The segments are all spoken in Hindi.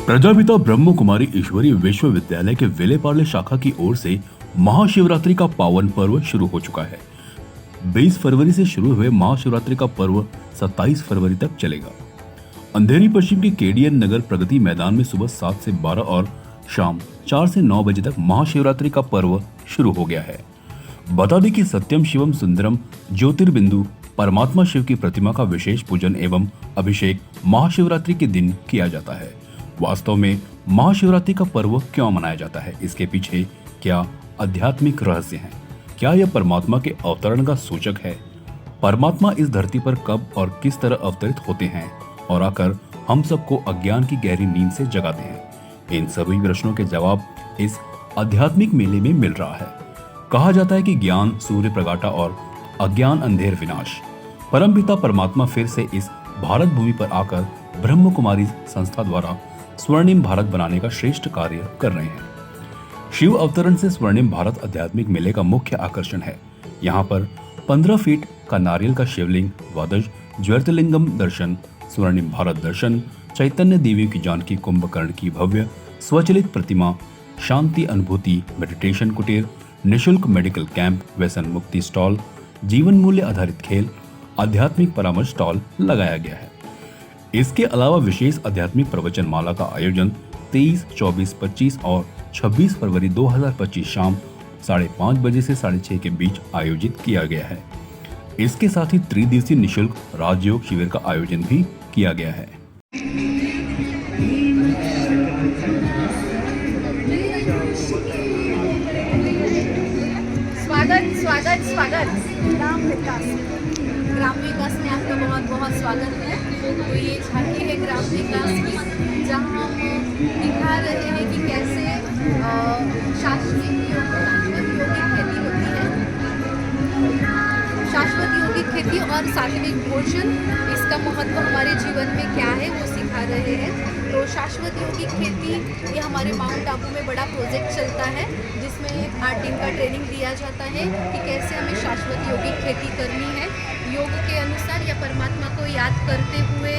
प्रजापिता ब्रह्म कुमारी ईश्वरी विश्वविद्यालय के विलेपार्ले शाखा की ओर से महाशिवरात्रि का पावन पर्व शुरू हो चुका है। 20 फरवरी से शुरू हुए महाशिवरात्रि का पर्व 27 फरवरी तक चलेगा। अंधेरी पश्चिम के केडीएन नगर प्रगति मैदान में सुबह 7 से 12 और शाम 4 से 9 बजे तक महाशिवरात्रि का पर्व शुरू हो गया है। बता दें कि सत्यम शिवम सुंदरम ज्योतिर्बिंदु परमात्मा शिव की प्रतिमा का विशेष पूजन एवं अभिषेक महाशिवरात्रि के दिन किया जाता है। वास्तव में महाशिवरात्रि का पर्व क्यों मनाया जाता है, इसके पीछे क्या आध्यात्मिक रहस्य हैं? क्या यह परमात्मा के अवतरण का सूचक है? परमात्मा इस धरती पर कब और किस तरह अवतरित होते हैं और आकर हम सबको अज्ञान की गहरी नींद से जगाते हैं? इन सभी प्रश्नों के जवाब इस आध्यात्मिक मेले में मिल रहा है। कहा जाता है कि ज्ञान सूर्य प्रगाटा और अज्ञान अंधेर विनाश। परमपिता परमात्मा फिर से इस भारत भूमि पर आकर ब्रह्म कुमारी संस्था द्वारा स्वर्णिम भारत बनाने का श्रेष्ठ कार्य कर रहे हैं। शिव अवतरण से स्वर्णिम भारत आध्यात्मिक मेले का मुख्य आकर्षण है। यहाँ पर 15 फीट का नारियल का शिवलिंग, द्वादश ज्योतिर्लिंगम दर्शन, स्वर्णिम भारत दर्शन, चैतन्य देवी की जानकी कुंभकर्ण की भव्य स्वचलित प्रतिमा, शांति अनुभूति मेडिटेशन कुटीर, निशुल्क मेडिकल कैंप, व्यसन मुक्ति स्टॉल, जीवन मूल्य आधारित खेल, आध्यात्मिक परामर्श स्टॉल लगाया गया है। इसके अलावा विशेष आध्यात्मिक प्रवचन माला का आयोजन 23, 24, 25 और 26 फरवरी 2025 शाम 5:30 बजे से 6:30 के बीच आयोजित किया गया है। इसके साथ ही त्रिदिवसीय निशुल्क राजयोग शिविर का आयोजन भी किया गया है। स्वागत ग्राम विकास में आपका बहुत बहुत स्वागत है। तो ये झांकी है ग्राम विकास की, जहाँ हम दिखा रहे हैं कि कैसे शाश्वत यौगिक खेती और सात्विक भोजन, इसका महत्व हमारे जीवन में क्या है वो सिखा रहे हैं। तो शाश्वत यौगिक खेती ये हमारे माउंट आबू में बड़ा प्रोजेक्ट चलता है, जिसमें 8 दिन का ट्रेनिंग दिया जाता है कि कैसे हमें शाश्वत यौगिक खेती करनी है। योग के अनुसार या परमात्मा को याद करते हुए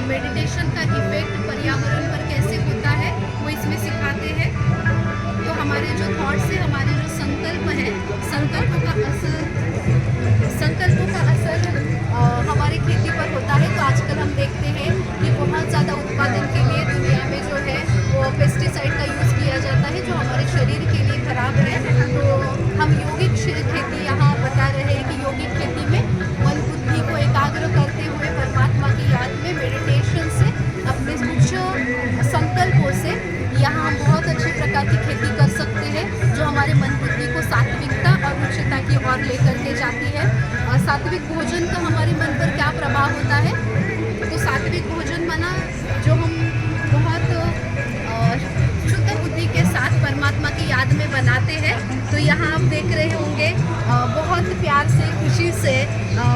मेडिटेशन का इफेक्ट पर्यावरण पर कैसे होता है वो इसमें सिखाते हैं। तो हमारे जो थॉट्स है, हमारे जो संकल्प है, संकल्पों का असर हमारे खेती पर होता है। तो आजकल हम देखते हैं कि बहुत ज़्यादा उत्पादन के लिए दुनिया में जो है वो पेस्टिसाइड का यूज़ किया जाता है, जो हमारे शरीर के लिए खराब है। तो हम यौगिक खेती यहाँ बता रहे हैं कि यौगिक खेती में मन बुद्धि को एकाग्र करते हुए परमात्मा की याद में मेडिटेशन से, अपने कुछ संकल्पों से यहाँ हम बहुत अच्छे प्रकार की खेती कर सकते हैं, जो हमारे मन बुद्धि को सात्विकता और उच्चता की ओर लेकर के जाती है। और सात्विक भोजन का हमारे मन पर क्या प्रभाव होता है? तो सात्विक भोजन माना जो हम बहुत शुद्ध बुद्धि के साथ परमात्मा की याद में बनाते हैं। तो यहाँ आप देख रहे होंगे बहुत प्यार से, खुशी से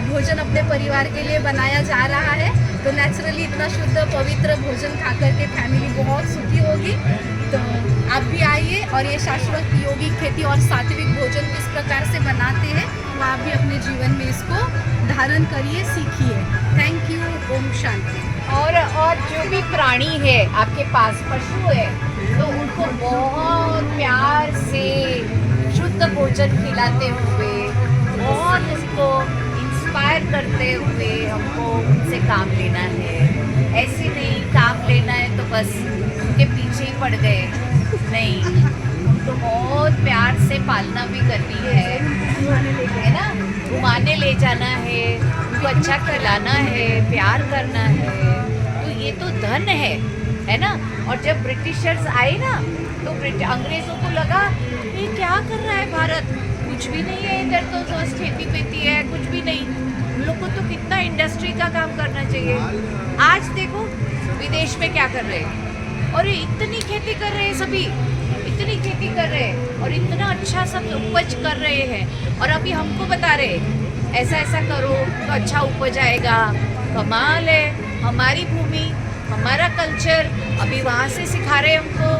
भोजन अपने परिवार के लिए बनाया जा रहा है। तो नेचुरली इतना शुद्ध पवित्र भोजन खाकर के फैमिली बहुत सुखी होगी। तो आप भी आइए और ये शाश्वत यौगिक खेती और सात्विक भोजन किस प्रकार से बनाते हैं तो आप भी अपने जीवन में इसको धारण करिए, सीखिए। Thank you. ओम शांति। और जो भी प्राणी है आपके पास, पशु है, तो उनको बहुत प्यार से शुद्ध भोजन खिलाते हुए, बहुत उसको इंस्पायर करते हुए हमको उनसे काम लेना है। ऐसे नहीं काम लेना है तो बस उनके पीछे ही पड़ गए, नहीं, उनको बहुत प्यार से पालना भी करनी है ना, घुमाने ले जाना है, उनको अच्छा खिलाना है, प्यार करना है। तो ये तो धन है ना। और जब ब्रिटिशर्स आए ना, तो अंग्रेज़ों को लगा ये क्या कर रहा है भारत, कुछ भी नहीं है इधर, तो बस खेती पेती है, कुछ भी नहीं। हम लोग को तो कितना इंडस्ट्री का काम करना चाहिए। आज देखो विदेश में क्या कर रहे हैं, और ये इतनी खेती कर रहे हैं, सभी इतनी खेती कर रहे हैं और इतना अच्छा सब उपज कर रहे हैं। और अभी हमको बता रहे ऐसा ऐसा करो तो अच्छा उपज आएगा। कमाल है, हमारी भूमि, हमारा कल्चर अभी वहाँ से सिखा रहे हमको।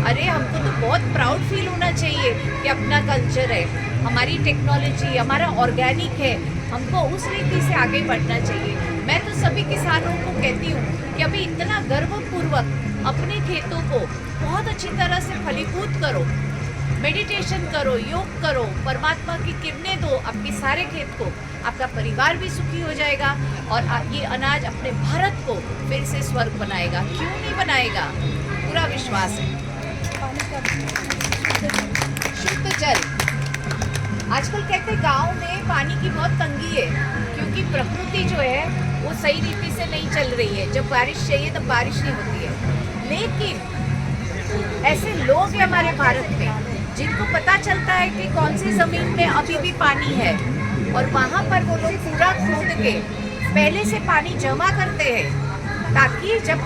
अरे हमको तो बहुत प्राउड फील होना चाहिए कि अपना कल्चर है, हमारी टेक्नोलॉजी, हमारा ऑर्गेनिक है, हमको उस रीति से आगे बढ़ना चाहिए। मैं तो सभी किसानों को कहती हूँ कि अभी इतना गर्वपूर्वक अपने खेतों को बहुत अच्छी तरह से फलीभूत करो, मेडिटेशन करो, योग करो, परमात्मा की किरणें दो आपके सारे खेत को, आपका परिवार भी सुखी हो जाएगा और ये अनाज अपने भारत को फिर से स्वर्ग बनाएगा। क्यों नहीं बनाएगा, पूरा विश्वास है। शुद्ध जल, आजकल कहते हैं गांव में पानी की बहुत तंगी है क्योंकि प्रकृति जो है वो सही रीति से नहीं चल रही है। जब बारिश चाहिए तब बारिश नहीं होती है। लेकिन ऐसे लोग हैं हमारे भारत में जिनको पता चलता है कि कौन सी ज़मीन में अभी भी पानी है और वहाँ पर वो लोग पूरा खोद के पहले से पानी जमा करते हैं ताकि जब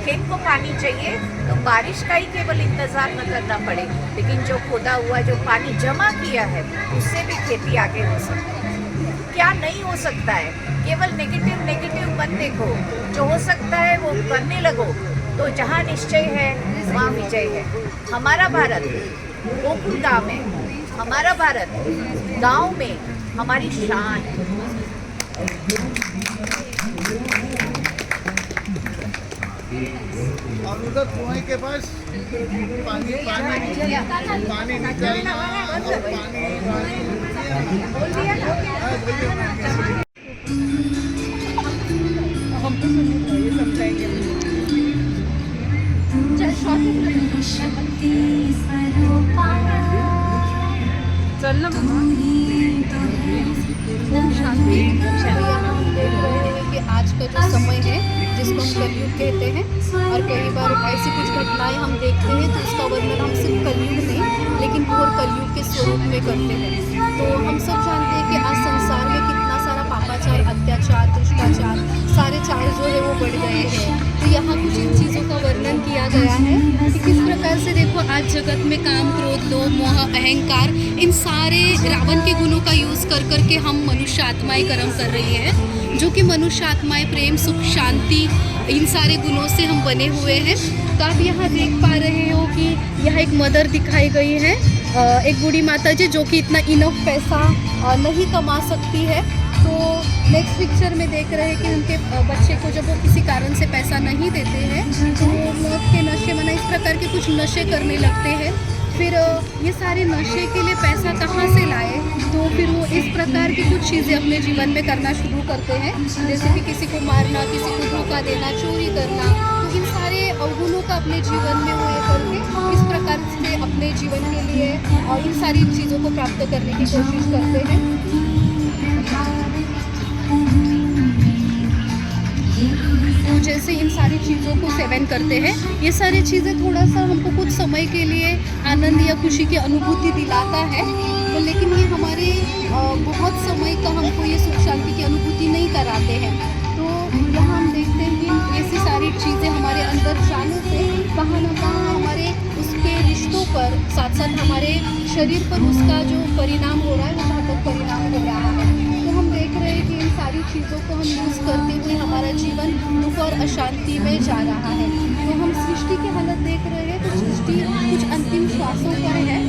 खेत को पानी चाहिए तो बारिश का ही केवल इंतज़ार न करना पड़े, लेकिन जो खोदा हुआ जो पानी जमा किया है उससे भी खेती आगे हो सकती है। क्या नहीं हो सकता है, केवल नेगेटिव मत देखो, जो हो सकता है वो करने लगो, तो जहाँ निश्चय है वहाँ विजय है। हमारा भारत गोकुल गाँव में, हमारा भारत गाँव में हमारी शान है। और उधर कुएं के पास पानी निकलना और बोल दिया ना। हम तो ये समझाएंगे। चलना शांति। यहाँ हम देख रहे हैं कि आज का जो समय है जिसको हम कलयुग कहते हैं, और कई बार ऐसी कुछ घटनाएं हम देखते हैं तो उसका वर्णन हम सिर्फ कलयुग नहीं लेकिन घोर कलयुग के स्वरूप में करते हैं। तो हम सब जानते हैं कि आज संसार में कितना सारा पापाचार, अत्याचार, भ्रष्टाचार, सारे चार जो है वो बढ़ गए हैं। तो यहाँ कुछ इन चीज़ों का वर्णन किया गया है कि किस प्रकार से देखो आज जगत में काम, क्रोध, लोभ, मोह, अहंकार, इन सारे रावण के गुणों का यूज़ कर करके हम मनुष्य आत्माएं कर्म कर रही है, जो कि मनुष्य आत्माएं प्रेम, सुख, शांति, इन सारे गुणों से हम बने हुए हैं। तो आप यहाँ देख पा रहे हो कि यहाँ एक मदर दिखाई गई है, एक बूढ़ी माता जी जो कि इतना इनफ पैसा नहीं कमा सकती है। तो नेक्स्ट पिक्चर में देख रहे हैं कि उनके बच्चे को जब वो किसी कारण से पैसा नहीं देते हैं तो वो मौत के नशे में इस प्रकार के कुछ नशे करने लगते हैं। फिर ये सारे नशे के लिए पैसा कहाँ से लाए, तो फिर वो इस प्रकार की कुछ चीज़ें अपने जीवन में करना शुरू करते हैं, जैसे कि किसी को मारना, किसी को धोखा देना, चोरी करना। तो इन सारे अवगुणों का अपने जीवन में वो ये करके इस प्रकार से अपने जीवन के लिए और इन सारी चीज़ों को प्राप्त करने की कोशिश करते हैं। तो जैसे इन सारी चीज़ों को सेवन करते हैं, ये सारी चीज़ें थोड़ा सा हमको कुछ समय के लिए आनंद या खुशी की अनुभूति दिलाता है, तो लेकिन ये हमारे बहुत समय का हमको ये सुख शांति की अनुभूति नहीं कराते हैं। तो यहाँ हम देखते हैं कि ऐसी सारी चीज़ें हमारे अंदर जाने से कहाँ ना कहाँ हमारे उसके रिश्तों पर, साथ साथ हमारे शरीर पर उसका जो परिणाम हो रहा है वो घातक परिणाम हो रहा है। तो हम देख रहे हैं कि इन सारी चीज़ों को हम यूज़ करते हुए हमारा जीवन दुख और अशांति में जा रहा है। तो हम सृष्टि की हालत देख रहे हैं, तो सृष्टि कुछ अंतिम श्वासों पर है।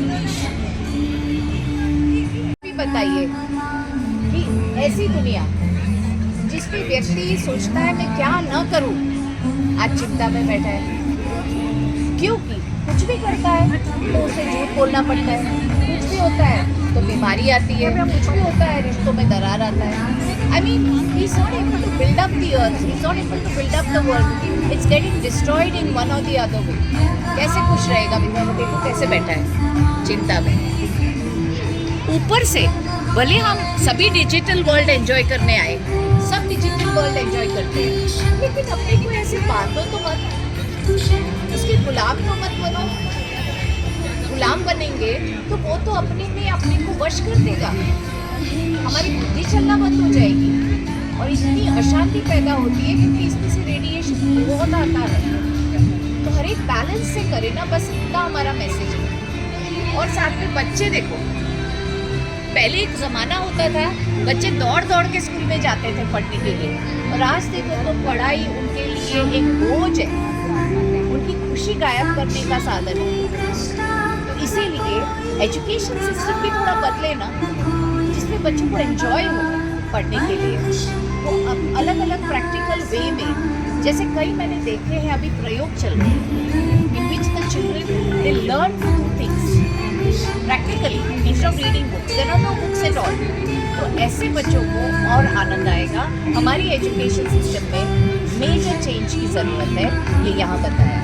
बताइए कि ऐसी दुनिया जिसमें व्यक्ति सोचता है मैं क्या न करूं, आज चिंता में बैठा है, क्योंकि कुछ भी करता है तो उसे झूठ बोलना पड़ता है, कुछ भी होता है तो बीमारी आती है, कुछ भी होता है रिश्तों में दरार आता है। I mean, he's not able to build up the earth, he's not able to build up the world, it's getting destroyed in one or the other way. कैसे खुश रहेगा? देखो कैसे बैठा है चिंता में। ऊपर से भले हम सभी डिजिटल वर्ल्ड एंजॉय करने आए, सब डिजिटल वर्ल्ड एंजॉय करते हैं, लेकिन अपने को ऐसे बात तो मत, उसके गुलाम तो मत बनो। गुलाम बनेंगे तो वो तो अपने में अपने को वश कर देगा, हमारी बुद्धि चलना बंद हो जाएगी और इतनी अशांति पैदा होती है क्योंकि इसमें से रेडिएशन बहुत आता है। तो हर एक बैलेंस से करे ना, बस इतना हमारा मैसेज है। और साथ में बच्चे देखो, पहले एक ज़माना होता था बच्चे दौड़ दौड़ के स्कूल में जाते थे पढ़ने के लिए, और आज देखो तो पढ़ाई उनके लिए एक बोझ है, उनकी खुशी गायब करने का साधन है। तो इसीलिए एजुकेशन सिस्टम भी थोड़ा बदले ना, जिसमें बच्चों को एंजॉय हो पढ़ने के लिए। वो अब अलग अलग प्रैक्टिकल वे में, जैसे कई मैंने देखे हैं अभी प्रयोग चल रहे हैं in which the children they learn to do things practically instead of reading books, there are no books at all. तो ऐसे बच्चों को और आनंद आएगा। हमारी एजुकेशन सिस्टम में मेजर चेंज की ज़रूरत है, ये यहाँ बताया।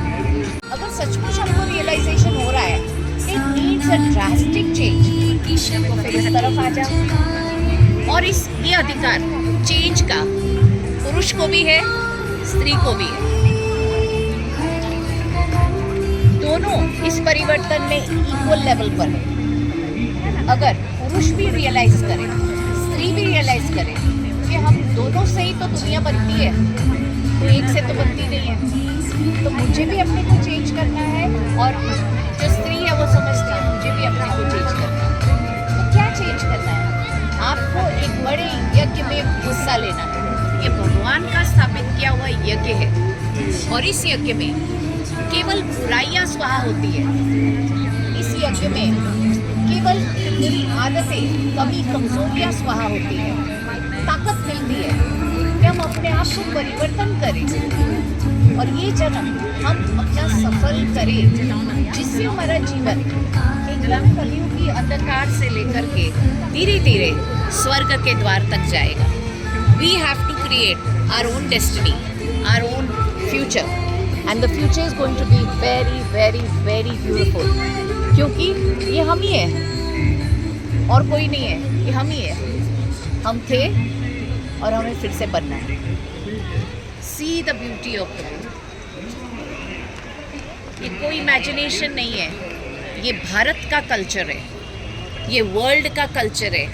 अगर सचमुच हमको रियलाइजेशन हो रहा है it needs a drastic change, तो फिर इस तरफ आ जाओ। और इस ये अधिकार चेंज का पुरुष को भी है, स्त्री को भी है। दोनों इस परिवर्तन में इक्वल लेवल पर है। अगर पुरुष भी रियलाइज करे, स्त्री भी रियलाइज करे कि हम दोनों से ही तो दुनिया बनती है, तो एक से तो बनती नहीं है। तो मुझे भी अपने को चेंज करना है और जो स्त्री है वो समझती है मुझे भी अपने को चेंज करना है। तो क्या चेंज करना है? आपको एक बड़े यज्ञ में हिस्सा लेना है। ये भगवान का स्थापित किया हुआ यज्ञ है और इस यज्ञ में केवल बुराइयां स्वाहा होती है। इस यज्ञ में केवल मेरी आदतें, कमी, कमजोरियां स्वाहा होती है। ताकत मिलती है कि हम अपने आप को परिवर्तन करें और ये जन्म हम अपना सफल करें, जिससे हमारा जीवन एकदम कलियुगी अंधकार से लेकर के धीरे धीरे स्वर्ग के द्वार तक जाएगा। We have to create our own destiny, our own future, and the future is going to be very, very, very beautiful. क्योंकि ये हम ही है और कोई नहीं है, ये हम ही है। हम थे और हमें फिर से बनना है। See the beauty of the world. ये कोई इमेजिनेशन नहीं है, ये भारत का कल्चर है, ये वर्ल्ड का कल्चर है।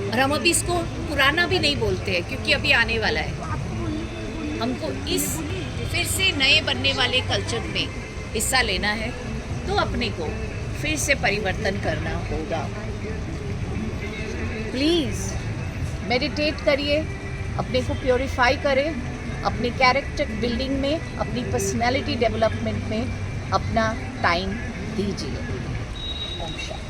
और हम अभी इसको पुराना भी नहीं बोलते हैं क्योंकि अभी आने वाला है। हमको इस फिर से नए बनने वाले कल्चर में हिस्सा लेना है, तो अपने को फिर से परिवर्तन करना होगा। प्लीज़ मेडिटेट करिए, अपने को प्योरीफाई करें, अपनी कैरेक्टर बिल्डिंग में, अपनी पर्सनालिटी डेवलपमेंट में अपना टाइम दीजिए। ओम शांति।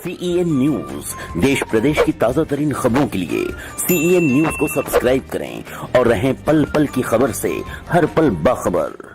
CEN न्यूज देश प्रदेश की ताजा तरीन खबरों के लिए CEN न्यूज को सब्सक्राइब करें और रहें पल पल की खबर से हर पल बाखबर।